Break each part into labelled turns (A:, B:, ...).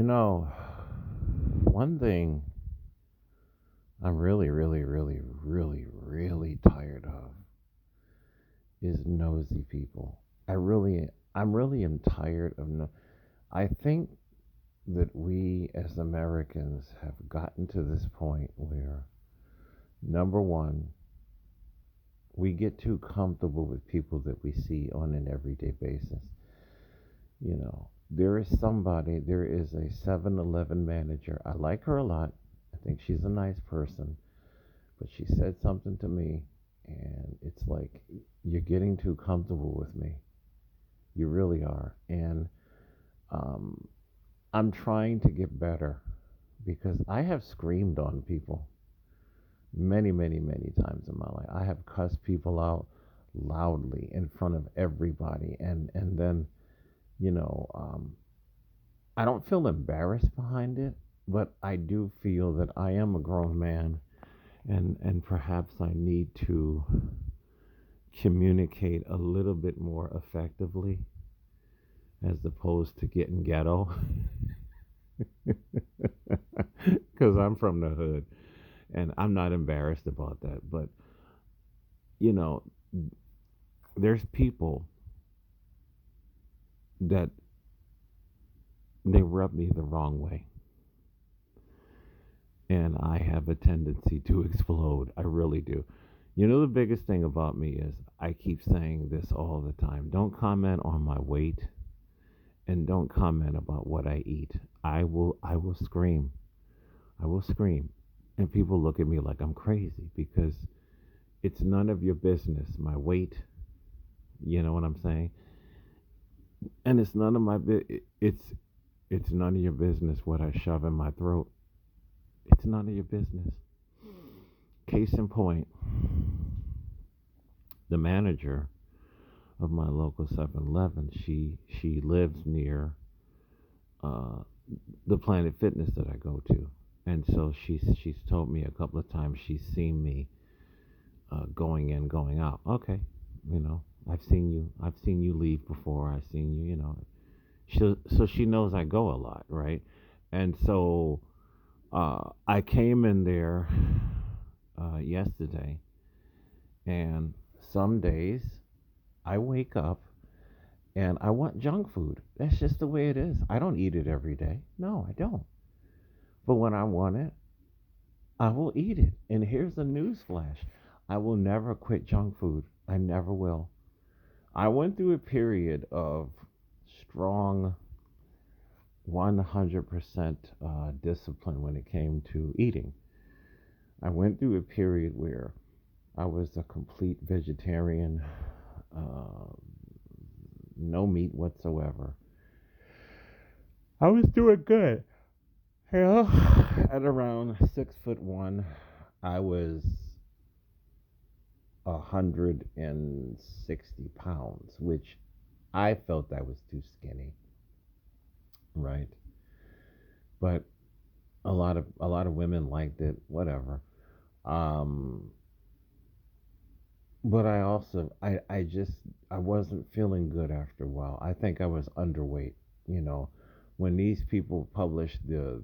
A: You know, one thing I'm really tired of is nosy people. I'm really am tired of no. I think that we as Americans have gotten to this point where, number one, we get too comfortable with people that we see on an everyday basis. There is a 7-Eleven manager. I like her a lot. I think she's a nice person. But she said something to me, and it's like, you're getting too comfortable with me. You really are. And um, I'm trying to get better because I have screamed on people many times in my life. I have cussed people out loudly in front of everybody, and then you know, I don't feel embarrassed behind it, but I do feel that I am a grown man, and perhaps I need to communicate a little bit more effectively as opposed to getting ghetto because I'm from the hood and I'm not embarrassed about that. But, you know, there's people that they rub me the wrong way. And I have a tendency to explode. I really do. The biggest thing about me is I keep saying this all the time. Don't comment on my weight and don't comment about what I eat. I will scream. I will scream. And people look at me like I'm crazy because it's none of your business. My weight, you know what I'm saying? And it's none of my it's none of your business what I shove in my throat. It's none of your business. Case in point, the manager of my local 7-Eleven, she lives near uh, the Planet Fitness that I go to, and so she's told me a couple of times she's seen me going in, going out. Okay, I've seen you. I've seen you leave before. I've seen you. So she knows I go a lot, right? And so I came in there yesterday, and some days I wake up and I want junk food. That's just the way it is. I don't eat it every day. No, I don't. But when I want it, I will eat it. And here's a news flash: I will never quit junk food. I never will. I went through a period of strong 100% discipline when it came to eating. I went through a period where I was a complete vegetarian, uh, no meat whatsoever. I was doing good. Hell, at around 6'1", I was 160 pounds, which I felt I was too skinny, right? But a lot of women liked it, whatever. Um, but I wasn't feeling good after a while. I think I was underweight. You know, when these people publish the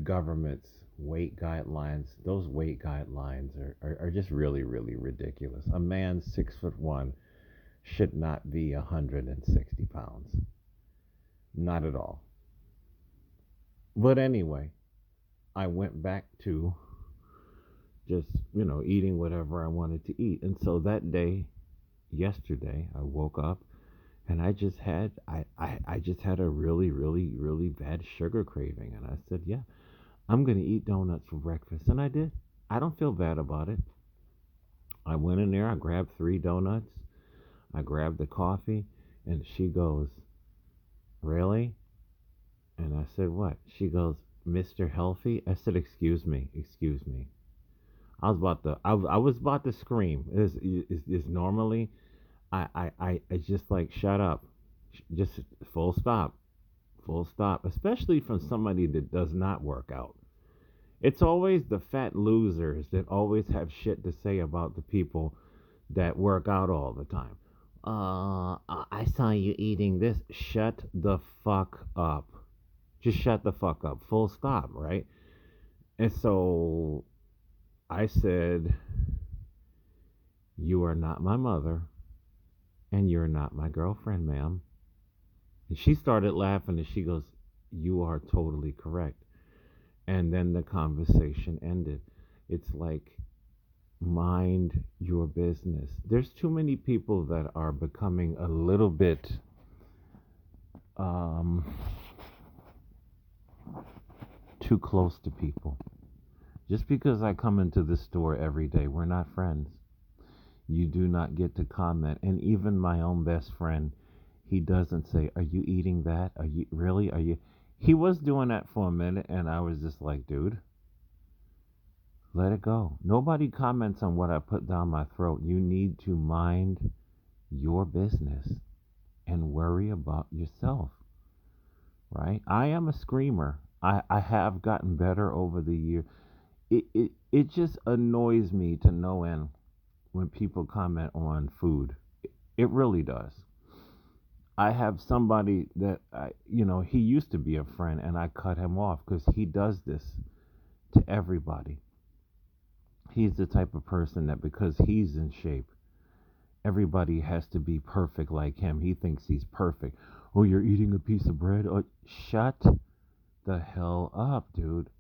A: government's weight guidelines, those weight guidelines are just really ridiculous. A man 6'1" should not be 160 pounds. Not at all. But anyway, I went back to just, eating whatever I wanted to eat. And so that day, yesterday, I woke up and I just had a really bad sugar craving, and I said, yeah, I'm going to eat donuts for breakfast. And I did. I don't feel bad about it. I went in there, I grabbed 3 donuts, I grabbed the coffee, and she goes, really? And I said, what? She goes, Mr. Healthy? I said, excuse me. I was about to scream. Is normally it's just like, shut up, just full stop. Especially from somebody that does not work out. It's always the fat losers that always have shit to say about the people that work out all the time. I saw you eating this. Shut the fuck up. Just shut the fuck up. Full stop, right? And so I said, "You are not my mother, and you're not my girlfriend, ma'am." And she started laughing and she goes, "You are totally correct." And then the conversation ended. It's like, mind your business. There's too many people that are becoming a little bit um, too close to people. Just because I come into the store every day, we're not friends. You do not get to comment. And even my own best friend, he doesn't say, "Are you eating that? Are you really? Are you?" He was doing that for a minute, and I was just like, dude, let it go. Nobody comments on what I put down my throat. You need to mind your business and worry about yourself, right? I am a screamer. I have gotten better over the year. It just annoys me to no end when people comment on food. It really does. I have somebody that he used to be a friend, and I cut him off because he does this to everybody. He's the type of person that because he's in shape, everybody has to be perfect like him. He thinks he's perfect. Oh, you're eating a piece of bread? Oh, shut the hell up, dude.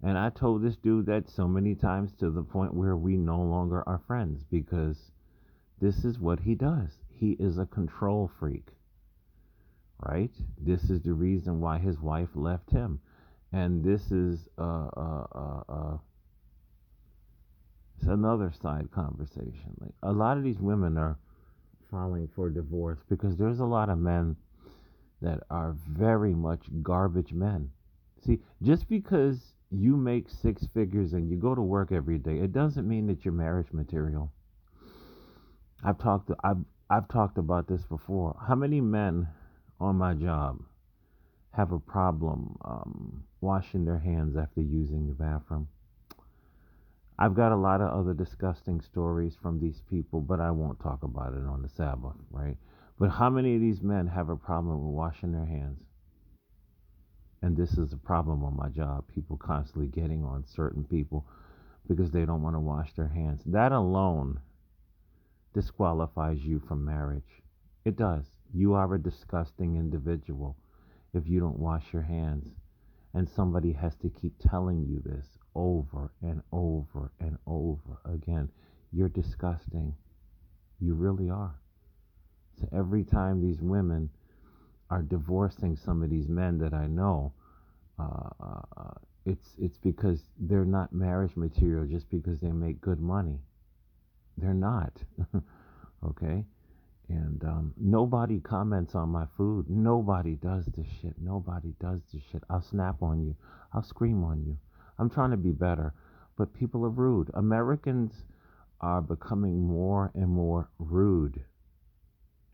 A: And I told this dude that so many times to the point where we no longer are friends because this is what he does. He is a control freak, right? This is the reason why his wife left him. And this is it's another side conversation. Like a lot of these women are filing for divorce because there's a lot of men that are very much garbage men. See, just because you make six figures and you go to work every day, it doesn't mean that you're marriage material. I've talked about this before. How many men on my job have a problem washing their hands after using the bathroom? I've got a lot of other disgusting stories from these people, but I won't talk about it on the Sabbath, right? But how many of these men have a problem with washing their hands? And this is a problem on my job. People constantly getting on certain people because they don't want to wash their hands. That alone disqualifies you from marriage. It does. You are a disgusting individual if you don't wash your hands. And somebody has to keep telling you this over and over and over again. You're disgusting. You really are. So every time these women are divorcing some of these men that I know, uh, uh, uh, it's because they're not marriage material just because they make good money. They're not. Okay? And nobody comments on my food. Nobody does this shit. Nobody does this shit. I'll snap on you. I'll scream on you. I'm trying to be better. But people are rude. Americans are becoming more and more rude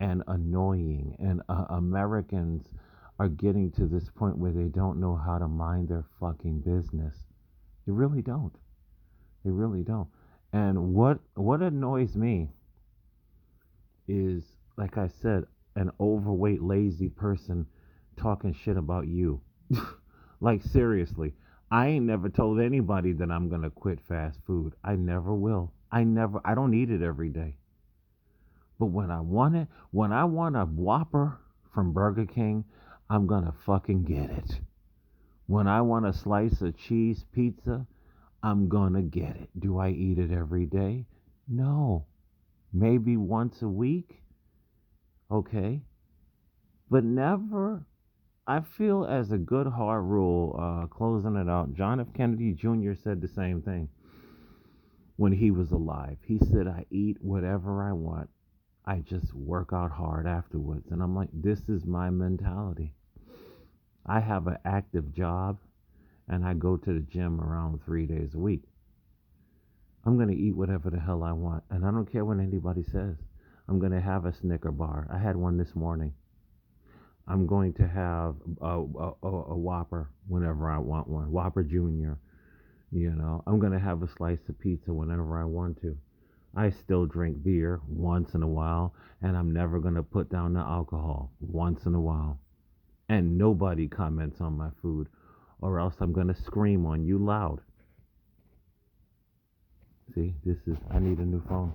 A: and annoying. And Americans are getting to this point where they don't know how to mind their fucking business. They really don't. They really don't. And what annoys me is, like I said, an overweight, lazy person talking shit about you. Like, seriously, I ain't never told anybody that I'm going to quit fast food. I never will. I don't eat it every day. But when I want it, when I want a Whopper from Burger King, I'm going to fucking get it. When I want a slice of cheese pizza, I'm going to get it. Do I eat it every day? No. Maybe once a week? Okay. But never. I feel as a good hard rule, closing it out, John F. Kennedy Jr. said the same thing when he was alive. He said, "I eat whatever I want. I just work out hard afterwards." And I'm like, this is my mentality. I have an active job and I go to the gym around 3 days a week. I'm going to eat whatever the hell I want. And I don't care what anybody says. I'm going to have a Snicker bar. I had one this morning. I'm going to have a Whopper whenever I want one, Whopper Junior. I'm going to have a slice of pizza whenever I want to. I still drink beer once in a while, and I'm never going to put down the alcohol once in a while. and nobody comments on my food, or else I'm gonna scream on you loud. See, this is, I need a new phone.